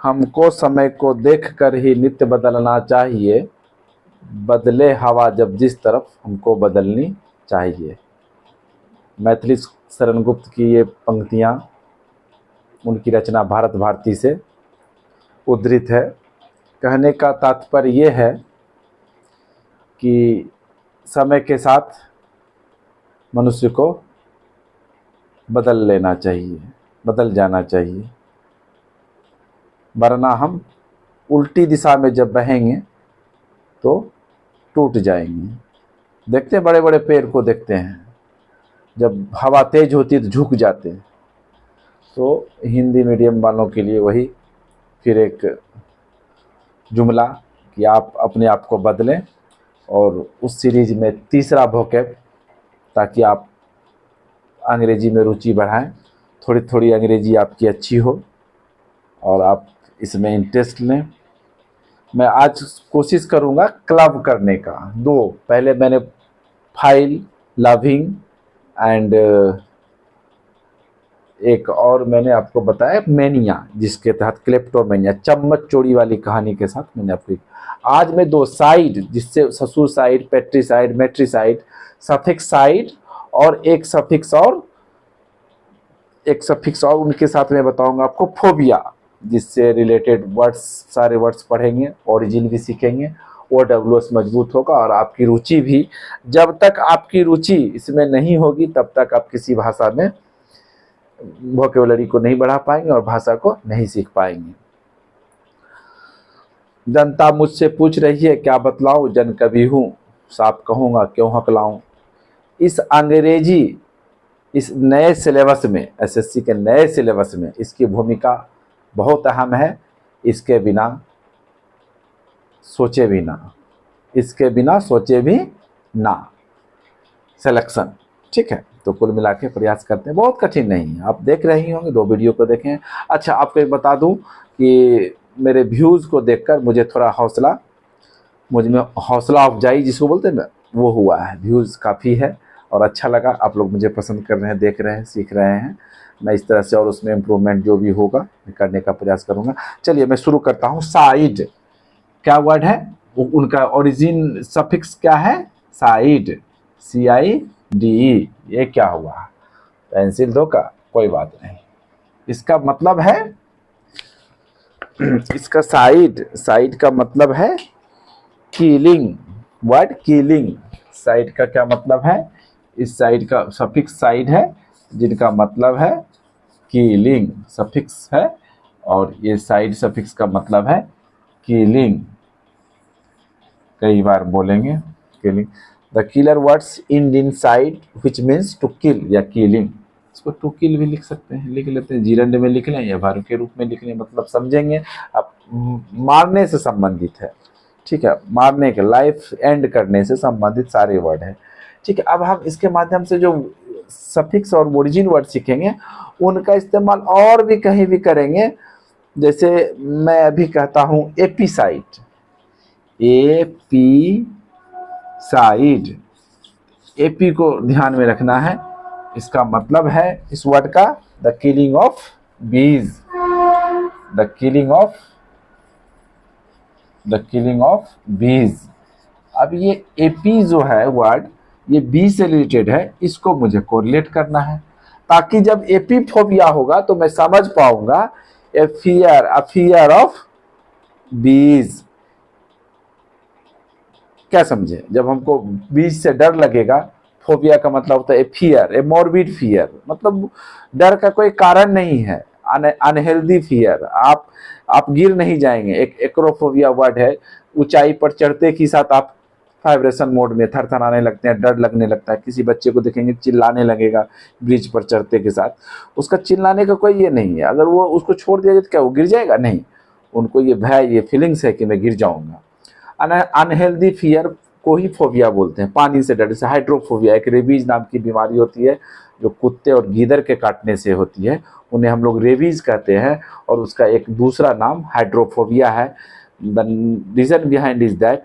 हमको समय को देखकर ही नित्य बदलना चाहिए, बदले हवा जब जिस तरफ हमको बदलनी चाहिए। मैथिली शरण गुप्त की ये पंक्तियाँ उनकी रचना भारत भारती से उद्धृत है। कहने का तात्पर्य ये है कि समय के साथ मनुष्य को बदल लेना चाहिए, बदल जाना चाहिए, वरना हम उल्टी दिशा में जब बहेंगे तो टूट जाएंगे। देखते हैं, बड़े बड़े पेड़ को देखते हैं, जब हवा तेज होती है तो झुक जाते हैं। तो हिंदी मीडियम वालों के लिए वही फिर एक जुमला कि आप अपने आप को बदलें, और उस सीरीज में तीसरा वोकैब, ताकि आप अंग्रेजी में रुचि बढ़ाएं, थोड़ी थोड़ी अंग्रेजी आपकी अच्छी हो और आप इसमें इंटरेस्ट लें। मैं आज कोशिश करूंगा क्लब करने का। दो पहले मैंने फाइल, लविंग एंड एक और मैंने आपको बताया मैनिया, जिसके तहत क्लेप्टोमेनिया, चम्मच चोरी वाली कहानी के साथ मैंने आपको। आज मैं दो साइड, जिससे ससुर साइड, पेट्रीसाइड, मेट्रीसाइड, सफिक्स साइड और एक सफिक्स और उनके साथ मैं बताऊंगा आपको फोबिया, जिससे रिलेटेड वर्ड्स, सारे वर्ड्स पढ़ेंगे, ओरिजिन भी सीखेंगे, OWS मजबूत होगा। और आपकी रुचि भी, जब तक आपकी रुचि इसमें नहीं होगी तब तक आप किसी भाषा में वोकैबुलरी को नहीं बढ़ा पाएंगे और भाषा को नहीं सीख पाएंगे। जनता मुझसे पूछ रही है क्या बतलाऊं, जन कवि हूँ, साफ कहूँगा क्यों हकलाऊं। इस अंग्रेजी, इस नए सिलेबस में, SSC के नए सिलेबस में इसकी भूमिका बहुत अहम है। इसके बिना सोचे भी ना, इसके बिना सोचे भी ना सिलेक्शन, ठीक है। तो कुल मिला के प्रयास करते हैं, बहुत कठिन नहीं है। आप देख रही होंगे, 2 वीडियो को देखें। अच्छा, आपको एक बता दूं कि मेरे व्यूज़ को देखकर मुझे थोड़ा हौसला, मुझ में हौसला अफजाई जिसको बोलते हैं ना, वो हुआ है। व्यूज़ काफ़ी है और अच्छा लगा, आप लोग मुझे पसंद कर रहे हैं, देख रहे हैं, सीख रहे हैं। मैं इस तरह से और उसमें इम्प्रूवमेंट जो भी होगा मैं करने का प्रयास करूँगा। चलिए मैं शुरू करता हूँ। साइड क्या वर्ड है, उनका ओरिजिन सफिक्स क्या है, साइड, CIDE। ये क्या हुआ, पेंसिल धोखा, कोई बात नहीं। इसका मतलब है, इसका साइड का मतलब है किलिंग, वर्ड किलिंग। साइड का क्या मतलब है, इस साइड का सफिक्स साइड है, जिनका मतलब है किलिंग, सफिक्स है, और ये साइड सफिक्स का मतलब है किलिंग। कई बार बोलेंगे killing. The killer words inside which means to kill या किलिंग। इसको टू किल भी लिख सकते हैं, लिख लेते हैं, जीरंड में लिख लें या भारू के रूप में लिख लें, मतलब समझेंगे। अब मारने से संबंधित है, ठीक है, मारने के, लाइफ एंड करने से संबंधित सारे वर्ड हैं, ठीक है। अब हम इसके माध्यम से जो सफिक्स और ओरिजिन वर्ड सीखेंगे उनका इस्तेमाल और भी कहीं भी करेंगे। जैसे मैं अभी कहता हूँ एपिसाइड, एपिसाइड, एपी को ध्यान में रखना है। इसका मतलब है इस वर्ड का द किलिंग ऑफ बीज, द किलिंग ऑफ बीज। अब ये एपी जो है वर्ड, ये बी से रिलेटेड है, इसको मुझे कोरिलेट करना है, ताकि जब एपीफोबिया होगा तो मैं समझ पाऊंगा ए फियर ऑफ बीज। क्या समझे, जब हमको बीज से डर लगेगा, फोबिया का मतलब होता है फियर, ए मॉर्बिड फियर, मतलब डर का कोई कारण नहीं है, अनहेल्दी फियर। आप गिर नहीं जाएंगे। एक एक्रोफोबिया वर्ड है, ऊंचाई पर चढ़ते के साथ आप वाइब्रेशन मोड में थरथराने लगते हैं, डर लगने लगता है। किसी बच्चे को देखेंगे चिल्लाने लगेगा ब्रिज पर चढ़ते के साथ, उसका चिल्लाने का कोई ये नहीं है। अगर वो उसको छोड़ दिया जाए तो क्या वो गिर जाएगा? नहीं, उनको ये भय, ये फीलिंग्स है कि मैं गिर जाऊंगा। अनहेल्दी फियर को ही फोबिया बोलते हैं, पानी से डर। जैसे हाइड्रोफोबिया एक रेबीज नाम की बीमारी होती है जो कुत्ते और गीदड़ के काटने से होती है, उन्हें हम लोग रेबीज कहते हैं, और उसका एक दूसरा नाम हाइड्रोफोबिया है। The reason behind is that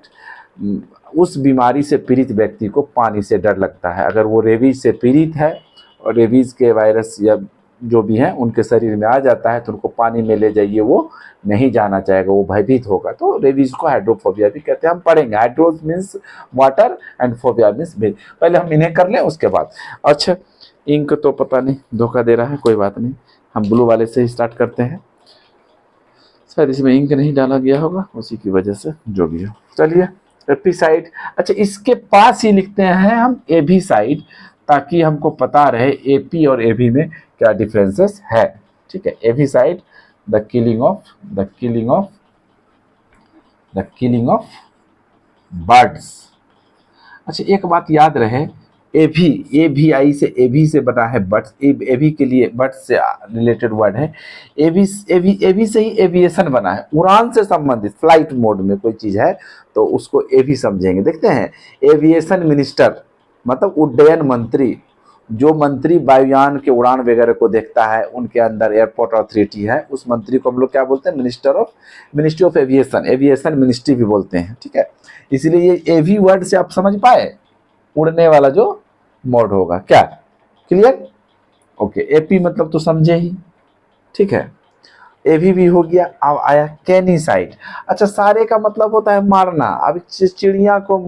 उस बीमारी से पीड़ित व्यक्ति को पानी से डर लगता है। अगर वो रेबीज से पीड़ित है और रेबीज के वायरस या जो भी हैं उनके शरीर में आ जाता है तो उनको पानी में ले जाइए, वो नहीं जाना चाहेगा, वो भयभीत होगा। तो रेबीज को हाइड्रोफोबिया भी कहते हैं। हम पढ़ेंगे, hydro means water and phobia means भीड़। पहले हम इन्हें कर लें उसके बाद। अच्छा, इंक तो पता नहीं धोखा दे रहा है, कोई बात नहीं, हम ब्लू वाले से ही स्टार्ट करते हैं। शायद इसमें इंक नहीं डाला गया होगा, उसी की वजह से, जो भी हो। चलिए, एपीसाइड। अच्छा, इसके पास ही लिखते हैं हम एबीसाइड, ताकि हमको पता रहे एपी और एबी में क्या डिफरेंसेस है। ठीक है, एबीसाइड, द किलिंग ऑफ बर्ड्स। अच्छा, एक बात याद रहे, एवीआई से, एवी से बना है बर्ड्स। एवी के लिए बर्ड्स से रिलेटेड वर्ड है। एवी से ही एविएशन बना है, उड़ान से संबंधित, फ्लाइट मोड में कोई चीज है तो उसको एवी समझेंगे। देखते हैं, एविएशन मिनिस्टर मतलब उड्डयन मंत्री, जो मंत्री वायुयान के उड़ान वगैरह को देखता है, उनके अंदर एयरपोर्ट अथॉरिटी है, उस मंत्री को हम लोग क्या बोलते हैं? Ministry of aviation, aviation ministry भी बोलते हैं। ठीक है, इसलिए ये एवी वर्ड से आप समझ पाए, उड़ने वाला जो मोड होगा। क्या क्लियर? ओके, एपी मतलब तो समझे ही। ठीक है, एवी भी हो गया। अब आया कैनिसाइड। अच्छा, सारे का मतलब होता है मारना। अब चिड़िया को,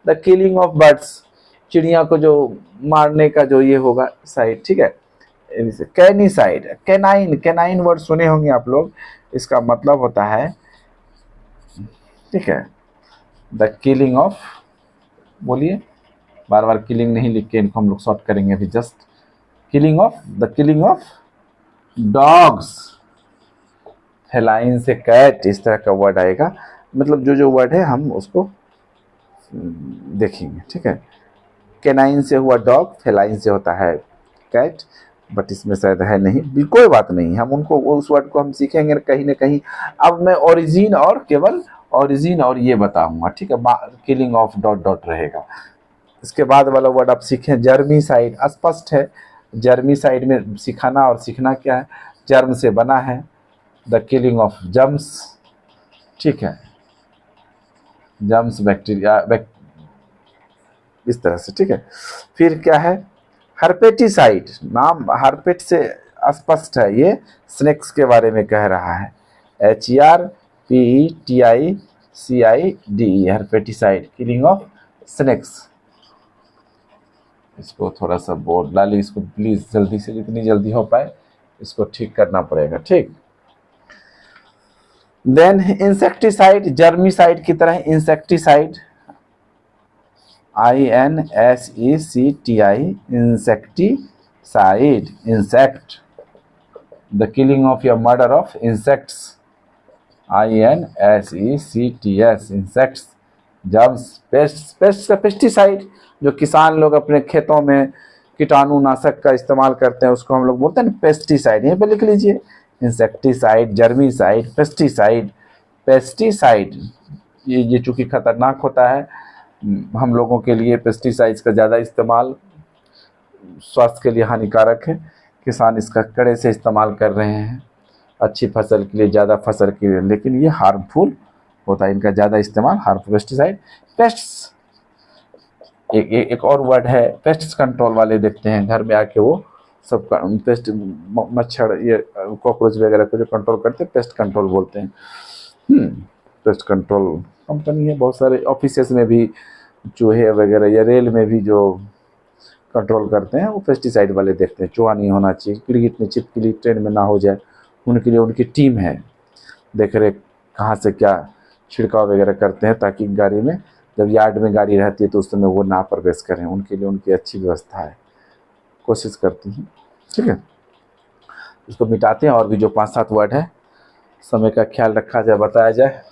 द किलिंग ऑफ बर्ड्स, चिड़िया को जो मारने का जो ये होगा साइड। ठीक है, कैनिसाइड, कैनाइन वर्ड सुने होंगे आप लोग, इसका मतलब होता है, ठीक है, द किलिंग ऑफ, बोलिए, बार बार किलिंग नहीं लिख के इनको हम लोग शॉर्ट करेंगे अभी, just the killing of dogs. Feline से कैट, इस तरह का वर्ड आएगा। मतलब जो वर्ड है हम उसको देखेंगे। ठीक है, कैनाइन से हुआ डॉग, फेलाइन से होता है कैट, बट इसमें शायद है नहीं, भी कोई बात नहीं, हम उनको, उस वर्ड को हम सीखेंगे कहीं ना कहीं। अब मैं ओरिजिन और केवल ओरिजिन और ये बताऊंगा। ठीक है, किलिंग ऑफ डॉट रहेगा। इसके बाद वाला वर्ड आप सीखें, जर्मीसाइड। स्पष्ट है, जर्मीसाइड में सिखाना और सीखना क्या है, जर्म से बना है, द किलिंग ऑफ जर्म्स। ठीक है, जर्म्स बैक्टीरिया, इस तरह से। ठीक है, फिर क्या है, हर्पेटिसाइड। नाम हर्पेट से स्पष्ट है, ये स्नेक्स के बारे में कह रहा है, HERPETICIDE, हर्पेटिसाइड, किलिंग ऑफ स्नेक्स। इसको थोड़ा सा बोर्ड डालिए, इसको प्लीज जल्दी से, जितनी जल्दी हो पाए इसको ठीक करना पड़ेगा। ठीक, देन इंसेक्टिसाइड, जर्मीसाइड की तरह insecticide, INSECTI, insecticide, insect, the killing of या murder of insects, INSECTS, insects, germs, pest का पेस्टिसाइड, जो किसान लोग अपने खेतों में कीटाणुनाशक का इस्तेमाल करते हैं, उसको हम लोग बोलते हैं पेस्टिसाइड। यहीं पे लिख लीजिए, इंसेक्टिसाइड, जर्मीसाइड, पेस्टिसाइड। ये चूंकि खतरनाक होता है हम लोगों के लिए, पेस्टिसाइड्स का ज़्यादा इस्तेमाल स्वास्थ्य के लिए हानिकारक है। किसान इसका कड़े से इस्तेमाल कर रहे हैं अच्छी फसल के लिए, ज़्यादा फसल के लिए, लेकिन ये हार्मफुल होता है इनका ज़्यादा इस्तेमाल, हार्मफुल पेस्टिसाइड। पेस्ट्स, एक और वर्ड है, पेस्ट्स कंट्रोल वाले देखते हैं घर में आके, वो सब पेस्ट, मच्छर, ये कॉकरोच वगैरह को जो कंट्रोल करते हैं, पेस्ट कंट्रोल बोलते हैं। पेस्ट कंट्रोल कंपनी है, बहुत सारे ऑफिसेस में भी चूहे वगैरह, या रेल में भी जो कंट्रोल करते हैं वो पेस्टिसाइड वाले देखते हैं। चूहा नहीं होना चाहिए, कीट में छिपकली ट्रेन में ना हो जाए, उनके लिए उनकी टीम है, देख रेख कहाँ से क्या छिड़काव वगैरह करते हैं, ताकि गाड़ी में, जब यार्ड में गाड़ी रहती है तो उस समय वो ना प्रवेश करें, उनके लिए उनकी अच्छी व्यवस्था है, कोशिश करती हैं। ठीक है, इसको मिटाते हैं। और भी जो 5-7 वर्ड है, समय का ख्याल रखा जाए, बताया जाए।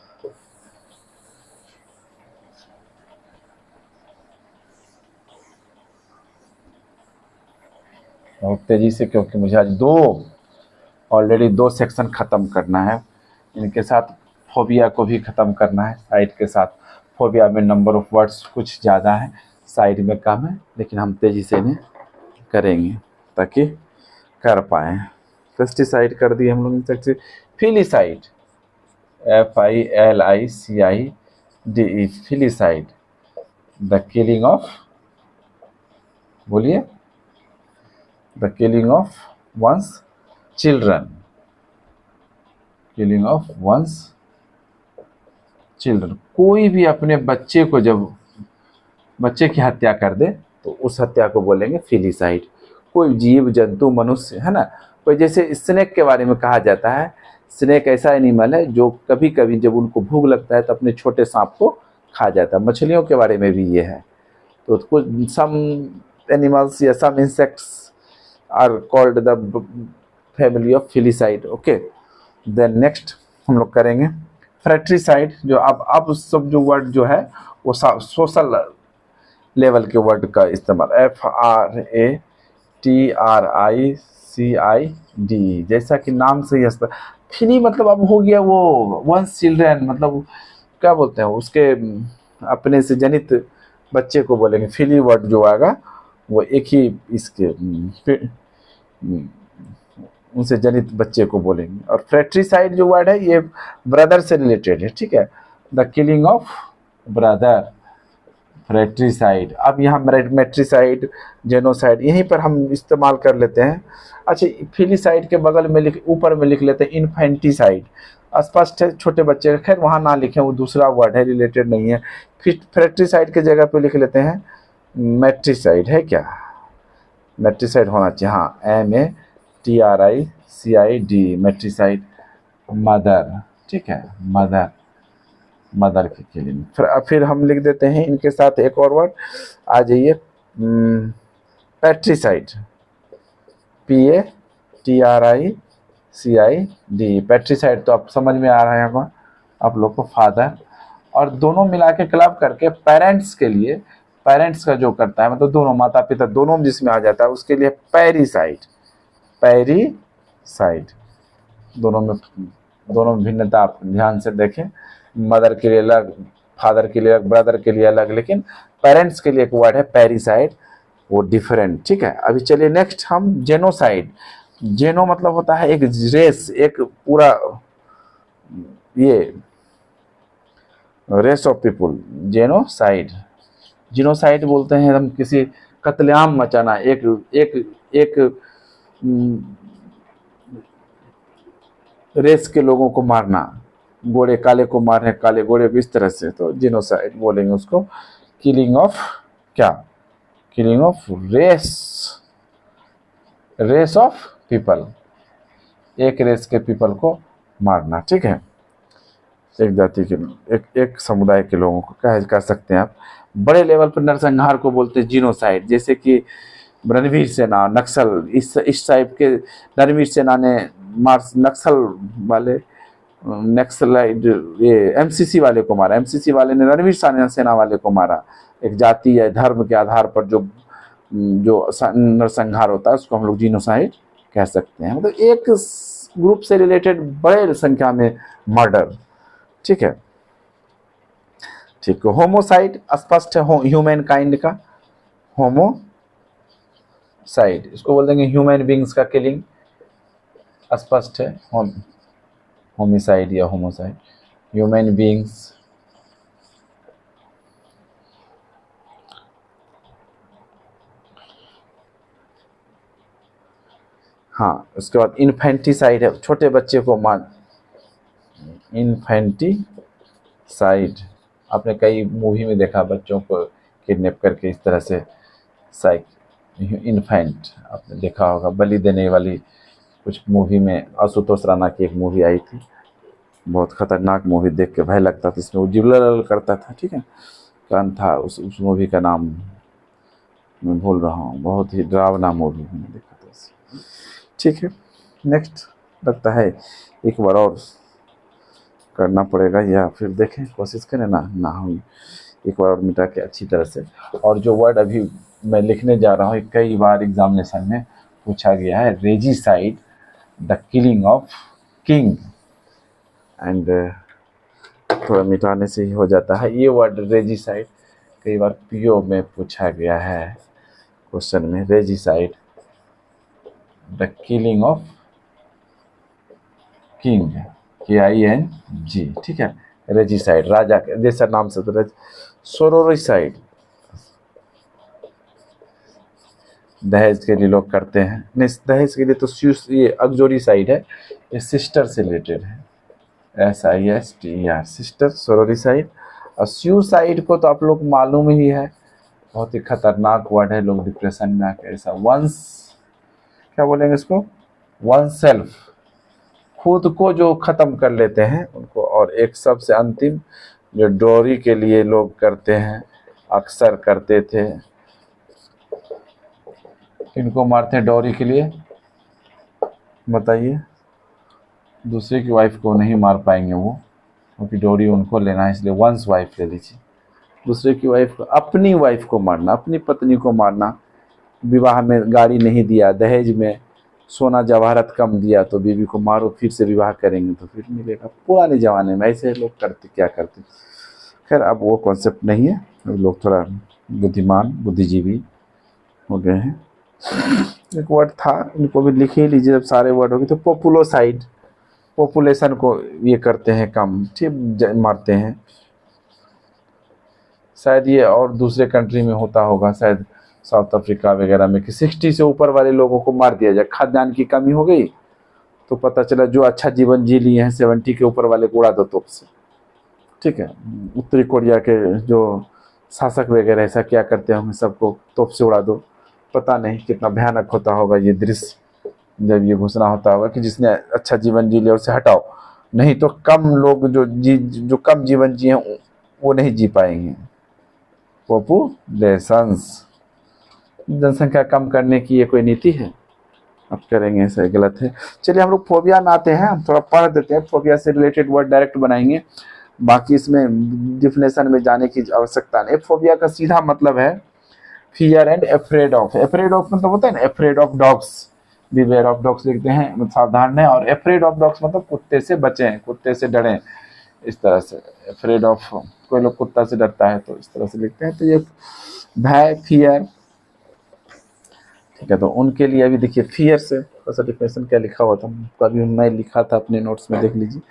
बहुत तेजी से, क्योंकि मुझे आज ऑलरेडी 2 सेक्शन ख़त्म करना है, इनके साथ फोबिया को भी ख़त्म करना है साइड के साथ। फोबिया में नंबर ऑफ वर्ड्स कुछ ज़्यादा है, साइड में कम है, लेकिन हम तेज़ी से इन्हें करेंगे ताकि कर पाएँ। पेस्टिसाइड कर दिए हम लोग, insecticide. Filicide, FILICIDE, filicide, the killing of, बोलिए, the killing of one's children, killing of one's children। कोई भी अपने बच्चे को जब बच्चे की हत्या कर दे तो उस हत्या को बोलेंगे फिलिसाइड। कोई जीव जंतु मनुष्य है ना, कोई जैसे स्नेक के बारे में कहा जाता है, स्नेक ऐसा एनिमल है जो कभी कभी जब उनको भूख लगता है तो अपने छोटे सांप को खा जाता है। मछलियों के बारे में भी ये है। तो कुछ सम एनिमल्स या some insects are called the family of filicide. Okay, then next हम लोग करेंगे फ्रैट्रिसाइड। जो अब सब जो वर्ड जो है वो सोशल लेवल के वर्ड का इस्तेमाल, FRATRICID, जैसा कि नाम से ही फिली मतलब अब हो गया वो वंस चिल्ड्रन, मतलब क्या बोलते हैं उसके अपने से जनित बच्चे को बोलेंगे। फिली वर्ड जो आएगा वो एक ही इसके उनसे जनित बच्चे को बोलेंगे। और फ्रैट्रिसाइड जो वर्ड है ये ब्रदर से रिलेटेड है, ठीक है, द किलिंग ऑफ ब्रदर, फ्रैट्रिसाइड। अब यहाँ मेट्रिसाइड, जेनोसाइड यहीं पर हम इस्तेमाल कर लेते हैं। अच्छा, फिलिसाइड के बगल में ऊपर में लिख लेते हैं इन्फेंटिसाइड। स्पष्ट है छोटे बच्चे, खैर वहाँ ना लिखें, वो दूसरा वर्ड है, रिलेटेड नहीं है। फिर फ्रैट्रिसाइड के जगह पे लिख लेते हैं मैट्रिसाइड। है क्या? मैट्रिसाइड होना चाहिए, हाँ, MATRICID, मैट्रिसाइड। मदर, ठीक है, मदर, मदर के लिए। फिर हम लिख देते हैं इनके साथ एक और वर्ड, आ जाइए, पैट्रिसाइड, PATRICID। पैट्रिसाइड तो आप समझ में आ रहा है आप लोग को, फादर। और दोनों मिला के क्लब करके पेरेंट्स के लिए, पेरेंट्स का जो करता है मतलब दोनों माता पिता दोनों जिसमें आ जाता है उसके लिए पैरिसाइड, पैरिसाइड। दोनों में भिन्नता आप ध्यान से देखें, मदर के लिए अलग, फादर के लिए अलग, ब्रदर के लिए अलग, लेकिन पेरेंट्स के लिए एक वर्ड है पैरिसाइड, वो डिफरेंट, ठीक है। अभी चलिए नेक्स्ट हम जेनोसाइड। जेनो मतलब होता है एक रेस, एक पूरा ये रेस ऑफ पीपुल। जेनोसाइड बोलते हैं हम किसी कत्लेआम मचाना, एक रेस के लोगों को मारना, गोरे काले को मारने, काले गोरे को, इस तरह से, तो जेनोसाइड बोलेंगे उसको। किलिंग ऑफ क्या? Killing of race of people, एक रेस के पीपल को मारना, ठीक है, एक जाति के, एक समुदाय के लोगों को कह सकते हैं आप। बड़े लेवल पर नरसंहार को बोलते हैं जीनोसाइड, जैसे कि रणवीर सेना, नक्सल, इस टाइप के रणवीर सेना ने नक्सल वाले, नक्सलाइड, ये MCC वाले को मारा, MCC वाले ने रणवीर सेना वाले को मारा। एक जाति या धर्म के आधार पर जो नरसंहार होता है उसको हम लोग जीनोसाइड कह सकते हैं। मतलब एक ग्रुप से रिलेटेड बड़े संख्या में मर्डर, ठीक है, ठीक है। होमोसाइड स्पष्ट है, ह्यूमन काइंड का होमोसाइड, इसको बोल देंगे ह्यूमन बींग्स का किलिंग, स्पष्ट है, होमिसाइड या होमोसाइड, ह्यूमन बींग्स। हाँ, उसके बाद इन्फेंटिसाइड है, छोटे बच्चे को मार, इन्फेंटिसाइड आपने कई मूवी में देखा, बच्चों को किडनैप करके इस तरह से इन्फेंट आपने देखा होगा, बलि देने वाली कुछ मूवी में। आशुतोष राणा की एक मूवी आई थी, बहुत खतरनाक मूवी, देख के भय लगता था, इसमें वो जिबलल करता था, ठीक है, कौन था उस मूवी का नाम मैं भूल रहा हूँ, बहुत ही डरावना मूवी मैंने देखा था, ठीक है। नेक्स्ट लगता है एक बार और करना पड़ेगा, या फिर देखें, कोशिश करें ना हम एक बार और मिटा के अच्छी तरह से। और जो वर्ड अभी मैं लिखने जा रहा हूँ कई बार एग्जामिनेशन में पूछा गया है, regicide, the killing of king, and थोड़ा मिटाने से ही हो जाता है ये वर्ड रेजिसाइड। कई बार PO में पूछा गया है क्वेश्चन में, regicide, the killing of king, KING, ठीक है, रेजिसाइड, राजा के जैसा नाम से, तो सोरोरिसाइड, दहेज के लिए लोग करते हैं, नहीं दहेज के लिए तो ये अगजोरी साइड है, ये सिस्टर से रिलेटेड है, SISTER सिस्टर सोरोरी साइड। और सुसाइड को तो आप लोग मालूम ही है, बहुत ही खतरनाक वर्ड है, लोग डिप्रेशन में आकर ऐसा वंस क्या बोलेंगे इसको, वन सेल्फ, खुद को जो ख़त्म कर लेते हैं उनको। और एक सबसे अंतिम जो डोरी के लिए लोग करते हैं, अक्सर करते थे, किनको मारते हैं डोरी के लिए बताइए? दूसरे की वाइफ को नहीं मार पाएंगे वो, क्योंकि डोरी उनको लेना है, इसलिए वंस वाइफ ले लीजिए। दूसरे की वाइफ को, अपनी वाइफ को मारना, अपनी पत्नी को मारना, विवाह में गाड़ी नहीं दिया, दहेज में सोना जवाहरत कम दिया तो बीवी को मारो, फिर से विवाह करेंगे तो फिर मिलेगा। पुराने ज़माने में ऐसे लोग करते, क्या करते। खैर अब वो कॉन्सेप्ट नहीं है, अब लोग थोड़ा बुद्धिमान बुद्धिजीवी हो गए हैं। एक वर्ड था, इनको भी लिख ही लीजिए जब सारे वर्ड हो गए। तो पॉपुलोसाइड, पॉपुलेशन को ये करते हैं कम, ठीक मारते हैं। शायद ये और दूसरे कंट्री में होता होगा, शायद साउथ अफ्रीका वगैरह में, कि 60 से ऊपर वाले लोगों को मार दिया जाए। खाद्यान्न की कमी हो गई तो पता चला जो अच्छा जीवन जी लिए हैं 70 के ऊपर वाले को उड़ा दो तोप से, ठीक है। उत्तरी कोरिया के जो शासक वगैरह ऐसा क्या करते होंगे, सबको तोप से उड़ा दो। पता नहीं कितना भयानक होता होगा ये दृश्य जब ये घोषणा होता होगा कि जिसने अच्छा जीवन जी लिया उसे हटाओ, नहीं तो कम लोग जो कम जीवन जिए वो नहीं जी पाएंगे। पॉपुलेशंस, जनसंख्या कम करने की ये कोई नीति है? अब करेंगे ऐसा गलत है। चलिए हम लोग फोबिया में आते हैं, हम थोड़ा पढ़ देते हैं, फोबिया से रिलेटेड वर्ड डायरेक्ट बनाएंगे, बाकी इसमें डिफिनेशन में जाने की आवश्यकता नहीं। फोबिया का सीधा मतलब है fear and afraid of. Afraid of मतलब होता है ना, afraid of dogs, beware of dogs लिखते हैं, सावधान है। और अफ्रेड ऑफ डॉग्स मतलब कुत्ते से बचें, कुत्ते से डरें, इस तरह से। अफ्रेड ऑफ, कोई लोग कुत्ता से डरता है तो इस तरह से लिखते हैं। तो ये भय, फियर, ठीक है। तो उनके लिए अभी देखिए फियर से थोड़ा डिफिनेशन क्या लिखा हुआ था, कभी मैं लिखा था अपने नोट्स में, देख लीजिए।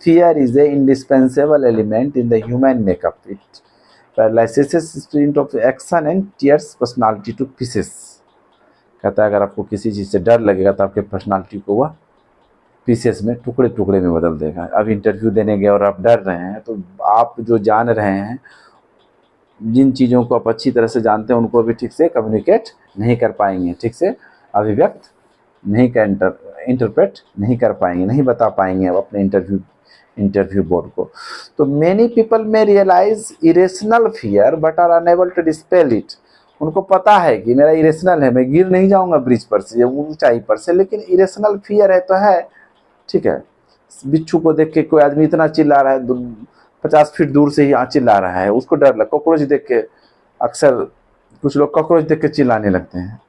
Fear is a indispensable element in the human makeup, it paralysis sprint of action and tears personality two pieces. कहता है अगर आपको किसी चीज़ से डर लगेगा तो आपके पर्सनालिटी को वह पीसेस में, टुकड़े टुकड़े में बदल देगा। अब इंटरव्यू देने गए और आप डर रहे हैं, तो आप जो जान रहे हैं, जिन चीज़ों को आप अच्छी तरह से जानते हैं, उनको भी ठीक से कम्युनिकेट नहीं कर पाएंगे, ठीक से अभिव्यक्त नहीं कर, इंटरप्रेट नहीं कर पाएंगे, नहीं बता पाएंगे अब अपने इंटरव्यू बोर्ड को। तो मेनी पीपल में realise irrational fear but are unable to dispel it. उनको पता है कि मेरा इरेशनल है, मैं गिर नहीं जाऊंगा ब्रिज पर से या ऊंचाई पर से, लेकिन इरेशनल फियर है तो है, ठीक है। बिच्छू को देख के कोई आदमी इतना चिल्ला रहा है, 50 फीट दूर से ही चिल्ला रहा है, उसको डर लग। कॉकरोच देख के, अक्सर कुछ लोग कॉकरोच देख के चिल्लाने लगते हैं,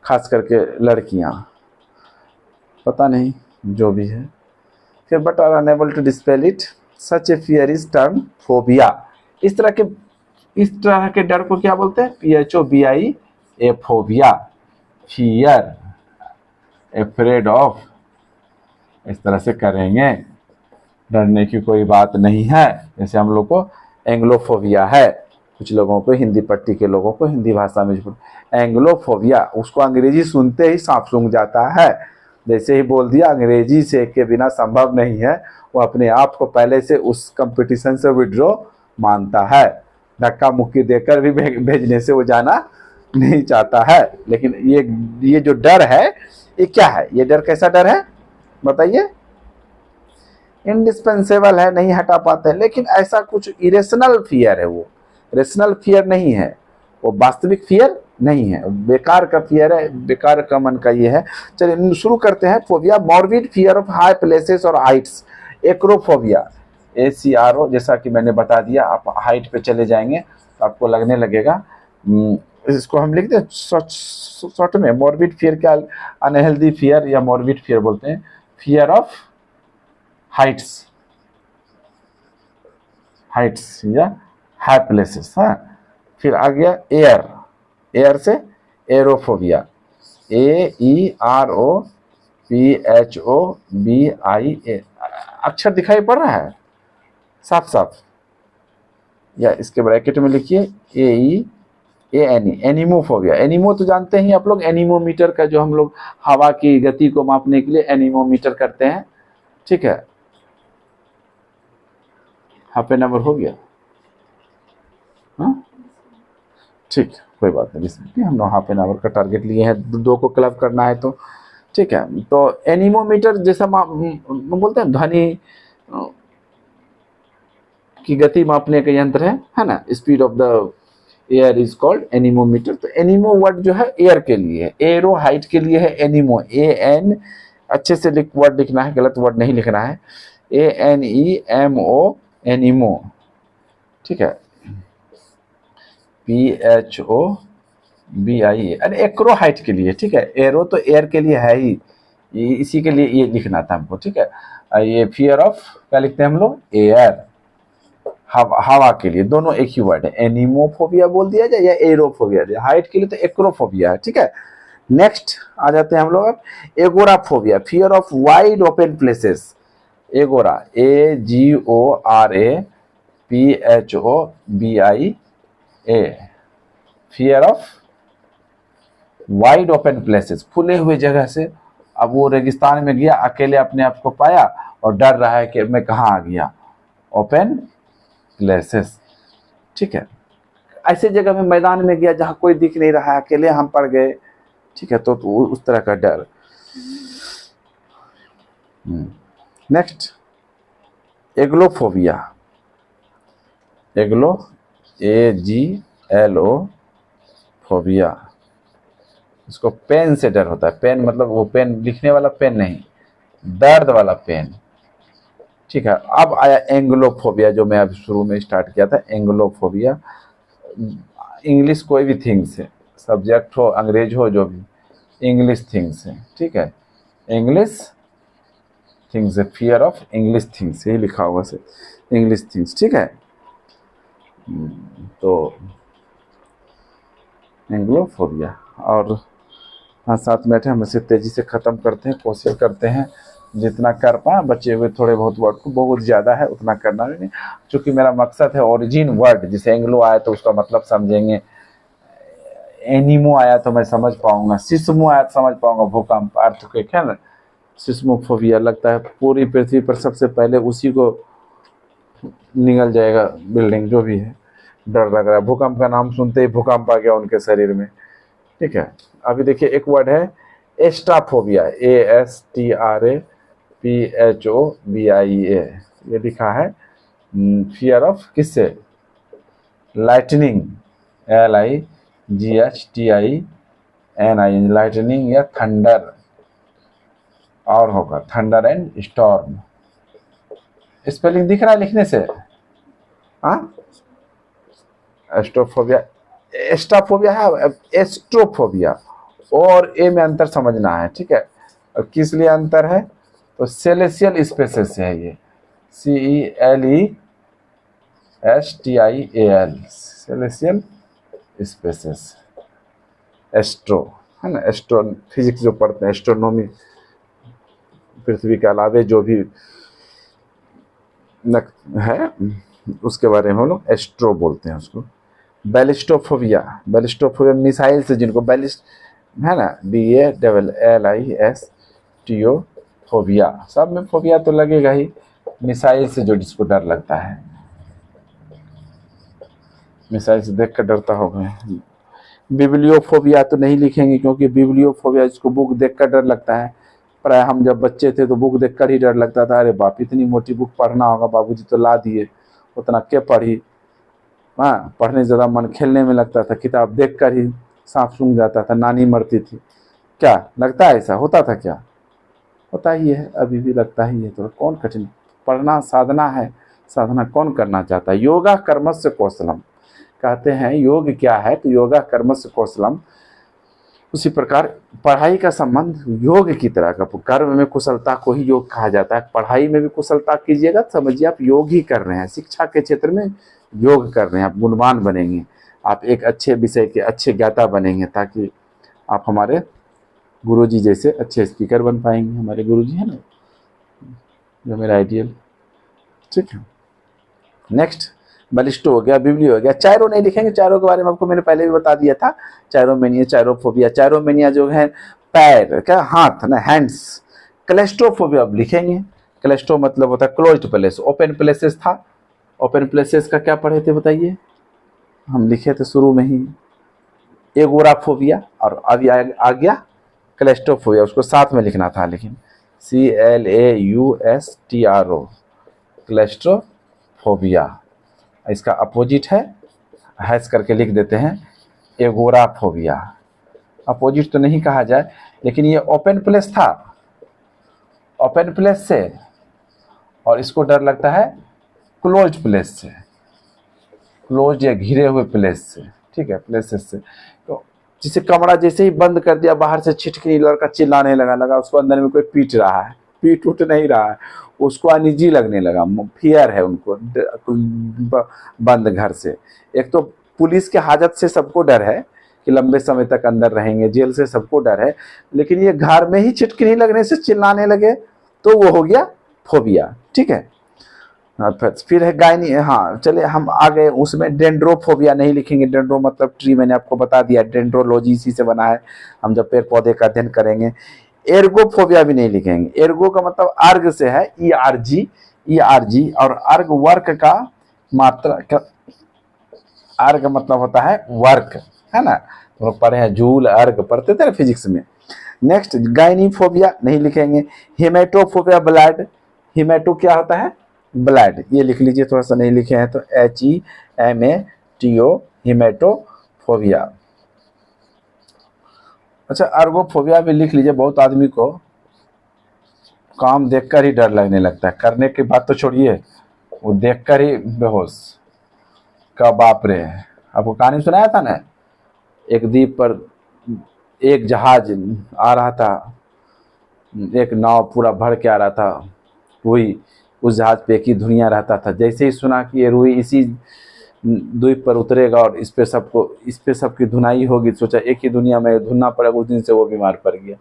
खास करके लड़कियां, पता नहीं जो भी है। फिर but are unable to dispel it, such a fear is term phobia. इस तरह के डर को क्या बोलते हैं? PHOBIA, phobia, fear, afraid of, इस तरह से करेंगे। डरने की कोई बात नहीं है। जैसे हम लोग को एंग्लोफोबिया है, कुछ लोगों को, हिंदी पट्टी के लोगों को हिंदी भाषा में एंग्लोफोबिया, उसको अंग्रेजी सुनते ही सांप सूंघ जाता है। जैसे ही बोल दिया अंग्रेजी से के बिना संभव नहीं है, वो अपने आप को पहले से उस कंपटीशन से विड्रॉ मानता है। धक्का मुक्की देकर भी भेजने से वो जाना नहीं चाहता है। लेकिन ये जो डर है, ये क्या है? ये डर कैसा डर है बताइए? इंडिस्पेंसेबल है, नहीं हटा पाते हैं। लेकिन ऐसा कुछ इरेशनल फियर है, वो रेशनल फियर नहीं है, वो वास्तविक फियर नहीं है, बेकार का फियर है, बेकार का मन का ये है। चलिए शुरू करते हैं। Phobia, morbid fear of high places और हाइट्स। एक्रोफोबिया, ACRO, जैसा कि मैंने बता दिया, आप हाइट पे चले जाएंगे तो आपको लगने लगेगा। इसको हम लिखते हैं शॉर्ट में, मॉर्बिड फियर क्या, अनहेल्दी फियर या मॉर्बिड फियर बोलते हैं। फियर ऑफ हाइट्स या हाई प्लेसेस। हाँ, फिर आ गया एयर से एरोफोबिया, AEROPHOBIA। अक्षर दिखाई पड़ रहा है साफ साफ, या इसके ब्रैकेट में लिखिए एनीमोफोबिया। एनीमो तो जानते ही आप लोग, एनीमोमीटर का जो हम लोग हवा की गति को मापने के लिए एनीमोमीटर करते हैं, ठीक है। हाफ एन आवर हो गया, हाँ ठीक, कोई बात नहीं, इसमें हम लोग हाफ एन आवर का टारगेट लिए हैं, दो को क्लब करना है तो ठीक है। तो एनीमोमीटर जैसा बोलते हैं ध्वनि की गति मापने का यंत्र है ना, speed of the air is called anemometer. तो एनीमो वर्ड जो है एयर के लिए है, एरो हाइट के लिए है एनीमो, AN, अच्छे से वर्ड लिखना है, गलत वर्ड नहीं लिखना है, ANEMO, एनीमो, ठीक है, PHOBIA, अरे एक्रो हाइट के लिए, ठीक है। एरो तो एयर के लिए है ही, इसी के लिए ये लिखना था हमको, ठीक है। ये फियर ऑफ क्या लिखते हैं हम लोग, एयर, हवा के लिए, दोनों एक ही वर्ड है। एनीमोफोबिया बोल दिया जाए या एरोफोबिया, हाइट के लिए तो एक्रोफोबिया है, ठीक है। नेक्स्ट आ जाते हैं हम लोग अब agoraphobia, fear of wide open places. Agora, AGORAPHOBIA, fear of wide open places, खुले हुए जगह से। अब वो रेगिस्तान में गया, अकेले अपने आप को पाया और डर रहा है कि मैं कहाँ आ गया, ओपन प्लेसेस, ठीक है। ऐसे जगह में मैदान में गया जहाँ कोई दिख नहीं रहा है, अकेले हम पड़ गए, ठीक है, तो उस तरह का डर। नेक्स्ट एग्लोफोबिया, एग्लो AGLO फोबिया, इसको पेन से डर होता है। पेन मतलब वो पेन लिखने वाला पेन नहीं, दर्द वाला पेन, ठीक है। अब आया एंग्लोफोबिया, जो मैं अभी शुरू में स्टार्ट किया था, एंग्लोफोबिया। इंग्लिश कोई भी थिंग्स है, सब्जेक्ट हो, अंग्रेज हो, जो भी, इंग्लिश थिंग्स है, ठीक है, इंग्लिश थिंग्स है, फियर ऑफ इंग्लिश थिंग्स, यही लिखा होगा से, इंग्लिश थिंग्स, ठीक है। तो एंग्लोफोबिया। और हाँ, 7 मिनट है, हम इसे तेज़ी से ख़त्म करते हैं, कोशिश करते हैं जितना कर पाए, बचे हुए थोड़े बहुत वर्ड को, बहुत ज़्यादा है उतना करना नहीं, क्योंकि मेरा मकसद है ओरिजिन वर्ड, जैसे एंग्लो आया तो उसका मतलब समझेंगे, एनीमो आया तो मैं समझ पाऊंगा, सिस्मो आया तो समझ पाऊंगा, भूकंप, अर्थक्वेक है ना, सिस्मोफोबिया। लगता है पूरी पृथ्वी पर सबसे पहले उसी को निगल जाएगा बिल्डिंग, जो भी है, डर लग रहा है, भूकंप का नाम सुनते ही भूकंप आ गया उनके शरीर में, ठीक है। अभी देखिए एक वर्ड है एस्ट्राफोबिया, ASTRAPHOBIA, ये लिखा है, फियर ऑफ किससे, लाइटनिंग, LIGHTINI, लाइटनिंग या थंडर, और होगा थंडर एंड स्टॉर्म। स्पेलिंग दिख रहा है लिखने से, हाँ, एस्ट्रोफोबिया, एस्ट्राफोबिया है, एस्ट्रोफोबिया, और ए में अंतर समझना है, ठीक है। और किस लिए अंतर है, तो सेलेसियल स्पेसेस है ये, CELESTIAL, सेलेसियल स्पेसेस, एस्ट्रो है ना, एस्ट्रो फिजिक्स जो पढ़ते हैं, एस्ट्रोनॉमी, पृथ्वी के अलावे जो भी है उसके बारे में हम लोग एस्ट्रो बोलते हैं उसको। बैलिस्टोफोबिया, बैलिस्टोफोबिया मिसाइल से जिनको बैलिस्ट है ना, BALLISTO फोबिया, सब में फोबिया तो लगेगा ही, मिसाइल से जो जिसको डर लगता है, मिसाइल से देख कर डरता होगा। बिब्लियोफोबिया तो नहीं लिखेंगे, क्योंकि बिब्लियोफोबिया जिसको बुक देख कर डर लगता है, प्राय हम जब बच्चे थे तो बुक देखकर ही डर लगता था, अरे बाप इतनी मोटी बुक पढ़ना होगा, बाबूजी तो ला दिए, उतना क्या पढ़ी, हाँ, पढ़ने से ज़्यादा मन खेलने में लगता था, किताब देखकर ही सांप सूंघ जाता था, नानी मरती थी, क्या लगता है, ऐसा होता था क्या, होता ही है, अभी भी लगता ही है। तो कौन कठिन, पढ़ना साधना है, साधना कौन करना चाहता है। योगा कर्मस्य कौशलम कहते हैं, योग क्या है, तो योगा कर्मस्य कौशलम, उसी प्रकार पढ़ाई का संबंध योग की तरह का, कर्म में कुशलता को ही योग कहा जाता है। पढ़ाई में भी कुशलता कीजिएगा, समझिए आप योग ही कर रहे हैं, शिक्षा के क्षेत्र में योग कर रहे हैं, आप गुणवान बनेंगे, आप एक अच्छे विषय के अच्छे ज्ञाता बनेंगे, ताकि आप हमारे गुरुजी जैसे अच्छे स्पीकर बन पाएंगे। हमारे गुरुजी है ना, जो मेरा आइडियल, ठीक है। नेक्स्ट बलिस्टो हो गया, बिबली हो गया। चायरो नहीं लिखेंगे, चायरो के बारे में आपको मैंने पहले भी बता दिया था। चायरोमेनिया, चायरोफोबिया। चायरोमेनिया जो है पैर, क्या हाथ ना, हैंड्स। क्लेस्ट्रोफोबिया अब लिखेंगे। क्लेस्ट्रो मतलब होता है क्लोज्ड प्लेस, ओपन प्लेसेस था। ओपन प्लेसेस का क्या पढ़े थे बताइए, हम लिखे थे शुरू में ही एगोराफोबिया, और अभी आ गया क्लेस्ट्रोफोबिया, उसको साथ में लिखना था लेकिन CLAUSTRO, क्लेस्ट्रोफोबिया। इसका अपोजिट है, हैश करके लिख देते हैं, एगोराफोबिया। अपोजिट तो नहीं कहा जाए, लेकिन ये ओपन प्लेस था, ओपन प्लेस से, और इसको डर लगता है क्लोज प्लेस से, क्लोज या घिरे हुए प्लेस से, ठीक है, प्लेसेस से। तो जिसे कमरा जैसे ही बंद कर दिया, बाहर से छिटकनी लड़का चिल्लाने लगा उसको अंदर में कोई पीट रहा है, पीट उठ नहीं रहा है, उसको अनईजी लगने लगा, फियर है उनको बंद घर से। एक तो पुलिस के हाजत से सबको डर है कि लंबे समय तक अंदर रहेंगे, जेल से सबको डर है, लेकिन ये घर में ही छिटकनी लगने से चिल्लाने लगे तो वो हो गया फोबिया, ठीक है। फिर है गायनी, हाँ चले हम आ गए उसमें। डेंड्रोफोबिया नहीं लिखेंगे, डेंड्रो मतलब ट्री, मैंने आपको बता दिया, डेंड्रोलॉजी इसी से बना है, हम जब पेड़ पौधे का अध्ययन करेंगे। एर्गोफोबिया भी नहीं लिखेंगे, एर्गो का मतलब अर्ग से है, ERG, और अर्ग वर्क का मात्रा का, अर्ग मतलब होता है वर्क, है ना, तो पढ़े हैं जूल अर्ग, पढ़ते थे ना फिजिक्स में। नेक्स्ट गायनीफोबिया नहीं लिखेंगे। हिमेटोफोबिया ब्लड, हिमेटो क्या होता है, ब्लड, ये लिख लीजिए, थोड़ा सा नहीं लिखे हैं तो HEMATO, हिमेटोफोबिया। अच्छा अर्गोफोबिया भी लिख लीजिए, बहुत आदमी को काम देखकर ही डर लगने लगता है, करने की बात तो छोड़िए, वो देखकर ही बेहोश का, बाप रे। आपको कहानी सुनाया था ना, एक द्वीप पर एक जहाज आ रहा था, एक नाव पूरा भर के आ रहा था, रुई, उस जहाज पे एक ही दुनिया रहता था। जैसे ही सुना कि ये रुई इसी द्वीप पर उतरेगा और इस पे सबकी धुनाई होगी, सोचा एक ही दुनिया में धुनना पड़ेगा, उस दिन से वो बीमार पड़ गया।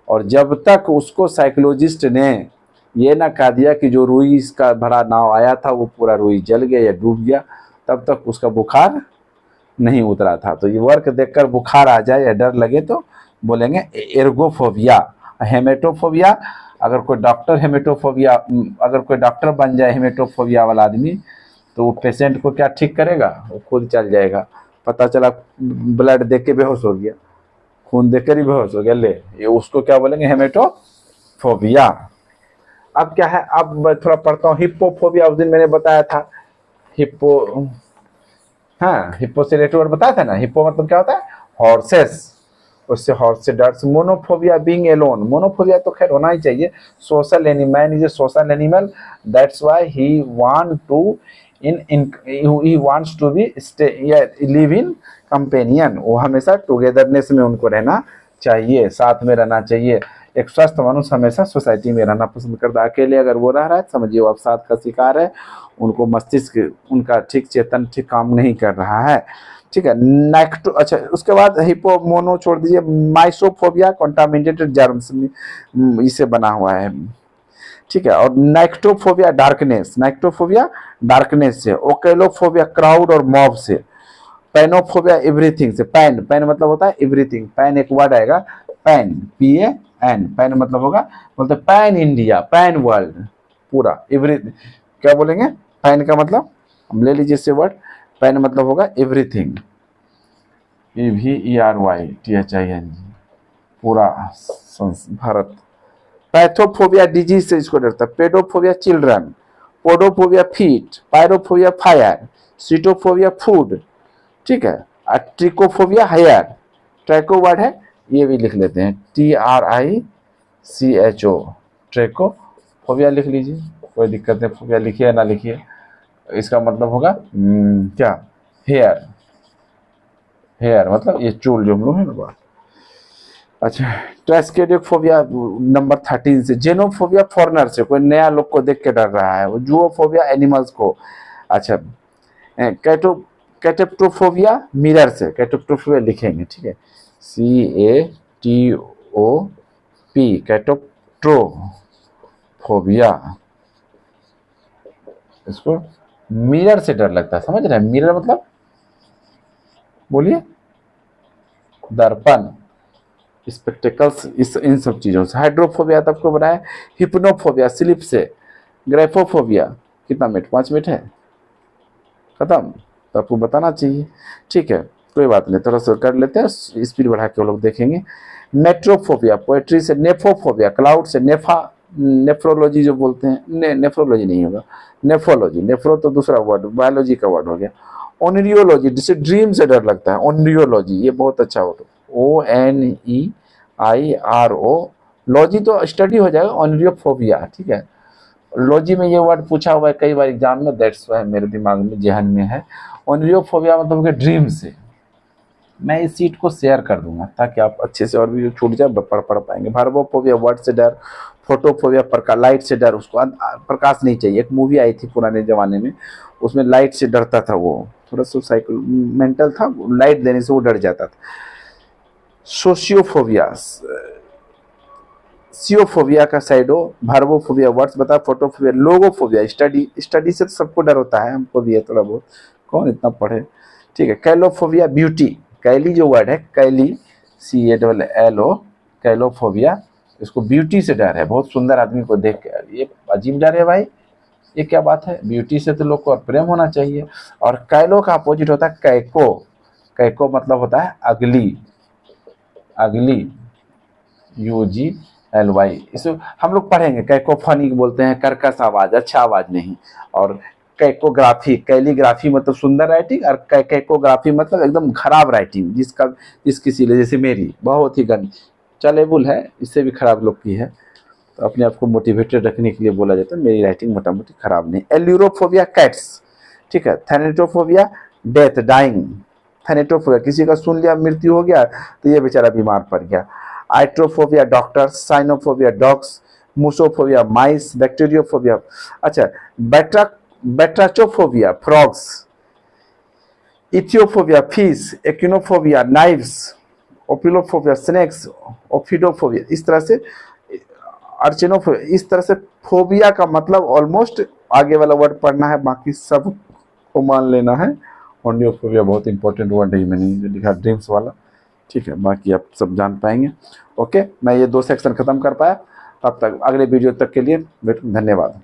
और जब तक उसको साइकोलॉजिस्ट ने ये ना कह दिया कि जो रुई का भरा नाव आया था वो पूरा रुई जल गया या डूब गया, तब तक उसका बुखार नहीं उतरा था। तो ये वर्क देखकर बुखार आ जाए या डर लगे तो बोलेंगे एर्गोफोबिया। हेमेटोफोबिया, अगर कोई डॉक्टर बन जाए हेमेटोफोबिया वाला आदमी, तो वो पेशेंट को क्या ठीक करेगा, वो खुद चल जाएगा। पता चला ब्लड देख के बेहोश हो गया, खून देखकर ही बेहोश हो गया, ले ये उसको क्या बोलेंगे, हेमेटोफोबिया। अब क्या है, अब मैं थोड़ा पढ़ता हूँ। हिप्पोफोबिया उस दिन मैंने बताया था, हिप्पो, हाँ हिप्पो से रिलेटेड वर्ड बताया था ना। हिप्पो मतलब क्या होता है, हॉर्सेस, उससे हॉर्स से डर। मोनोफोबिया बीइंग एलोन, मोनोफोबिया तो खैर होना ही चाहिए, social animal, man is a social animal, that's why he wants to be live in companion, वो हमेशा टुगेदरनेस में उनको रहना चाहिए, साथ में रहना चाहिए। एक स्वस्थ मनुष्य हमेशा सोसाइटी में रहना पसंद करता है, अकेले अगर वो रह रहा है समझिए वो अवसाद का शिकार है, उनको मस्तिष्क उनका ठीक चेतन ठीक काम नहीं कर रहा है, ठीक है। नेक्स्ट, अच्छा उसके बाद हिप्पो, मोनो छोड़ दीजिए। माइसोफोबिया कॉन्टामिनेटेड जर्म्स इसे बना हुआ है, ठीक है। और नाइक्टोफोबिया डार्कनेस, नाइक्टोफोबिया डार्कनेस से। ओकेलोफोबिया क्राउड और मॉब से। पैनोफोबिया एवरीथिंग से, पैन मतलब होता है एवरीथिंग, पैन एक वर्ड आएगा, पैन PAN, पैन मतलब होगा, बोलते पैन इंडिया, पैन वर्ल्ड, पूरा एवरी, क्या बोलेंगे, पैन का मतलब हम ले लीजिए इससे वर्ड, पैन मतलब होगा एवरीथिंग, EVERYTHING, पूरा भारत। पैथोफोबिया डिजीज से इसको डरता है। Pedophobia children, podophobia feet, pyrophobia fire, sitophobia food, ठीक है। ट्रिकोफोबिया हेयर, ट्रैको वर्ड है, ये भी लिख लेते हैं, TRICHO, ट्रैकोफोबिया लिख लीजिए, कोई दिक्कत नहीं, फोबिया लिखिए ना लिखिए, इसका मतलब होगा क्या, हेयर मतलब ये चूल जो हम लोग है ना। अच्छा ट्रास्केडियोफोबिया नंबर 13 से। जेनोफोबिया फॉरनर से, कोई नया लोग को देख के डर रहा है। वो जूओफोबिया एनिमल्स को। अच्छा कैटेप्टोफोबिया मिरर से, कैटेप्टोफोबिया लिखेंगे, ठीक है, CATOP, कैटेप्टोफोबिया, इसको मिरर से डर लगता है, समझ रहे हैं? मिरर मतलब बोलिए, दर्पण, स्पेक्टिकल्स, इस इन सब चीज़ों से। हाइड्रोफोबिया तब को बनाया, हिप्नोफोबिया स्लिप से, ग्राइफोफोबिया, कितना मिनट, 5 मिनट है, खत्म, तो आपको बताना चाहिए। ठीक है, कोई बात नहीं, थोड़ा सा कर लेते हैं, स्पीड बढ़ा के वो लोग देखेंगे। नेट्रोफोबिया, पोएट्री से, नेफोफोबिया, क्लाउड से, नेफ्रोलॉजी जो बोलते हैं, नेफ्रोलॉजी नहीं होगा, नेफ्रोलॉजी, नेफ्रो तो दूसरा वर्ड, बायोलॉजी का वर्ड हो गया। ओनिरियोलॉजी, जिसे ड्रीम से डर लगता है, ओनिरियोलॉजी, ये बहुत अच्छा वर्ड, ONEIRO, लॉजी तो स्टडी हो जाएगा, ओनिरियोफोबिया, ठीक है। लॉजी में ये वर्ड पूछा हुआ है कई बार एग्जाम में, दैट्स वाई मेरे दिमाग में, जहन में है। ओनिरियोफोबिया मतलब कि ड्रीम से। मैं इस सीट को शेयर कर दूंगा ताकि आप अच्छे से, और भी छूट जाए पढ़ पाएंगे। भार्गोफोबिया, वर्ड से डर। फोटोफोबिया, लाइट से डर, उसको प्रकाश नहीं चाहिए। एक मूवी आई थी पुराने जमाने में, उसमें लाइट से डरता था वो, थोड़ा सा साइकिल मेंटल था, लाइट देने से वो डर जाता था। सोशियोफोबिया, सियोफोबिया का साइडो, भार्गोफोबिया वर्ड्स बता, फोटोफोबिया, लोगोफोबिया स्टडी से तो सबको डर होता है, हमको भी है थोड़ा बहुत, कौन इतना पढ़े, ठीक है। कैलोफोबिया, ब्यूटी, कैली जो वर्ड है, कैली, CALLO, कैलोफोबिया, इसको ब्यूटी से डर है, बहुत सुंदर आदमी को देख के, ये अजीब डर है भाई, ये क्या बात है, ब्यूटी से तो लोग को प्रेम होना चाहिए। और कैलो का अपोजिट होता है कैको, कैको मतलब होता है अगली, UGLY, इसे हम लोग पढ़ेंगे, कैकोफनी बोलते हैं, कर्कश आवाज, अच्छा आवाज नहीं। और कैकोग्राफी, कैलीग्राफी मतलब सुंदर राइटिंग, और कैकोग्राफी मतलब एकदम खराब राइटिंग, जिस किसी लिए, जैसे मेरी बहुत ही गंदी, चलेबुल है, इससे भी खराब लोग की है, तो अपने आप को मोटिवेटेड रखने के लिए बोला जाता है, मेरी राइटिंग मोटा मोटी खराब नहीं। एल्यूरोफोबिया, कैट्स, ठीक है। थैनेटोफोबिया, डेथ, डाइंग, थैनेटोफोबिया, किसी का सुन लिया मृत्यु हो गया तो ये बेचारा बीमार पड़ गया। Iatrophobia, doctor. Cynophobia, dogs. Musophobia, mice. Bacteriophobia, अच्छा, batrachophobia, frogs. Ichthyophobia, fish. Actinophobia, knives. ओपिलोफोबिया, स्नेक्स। ओफिडोफोबिया, इस तरह से, अर्चेनोफोबिया, इस तरह से फोबिया का मतलब ऑलमोस्ट, आगे वाला वर्ड पढ़ना है, बाकी सब को मान लेना है। ओनियोफोबिया बहुत इंपॉर्टेंट वर्ड है, मैंने जो लिखा ड्रीम्स वाला, ठीक है, बाकी आप सब जान पाएंगे। ओके, मैं ये 2 सेक्शन खत्म कर पाया, तब तक अगले वीडियो तक के लिए धन्यवाद।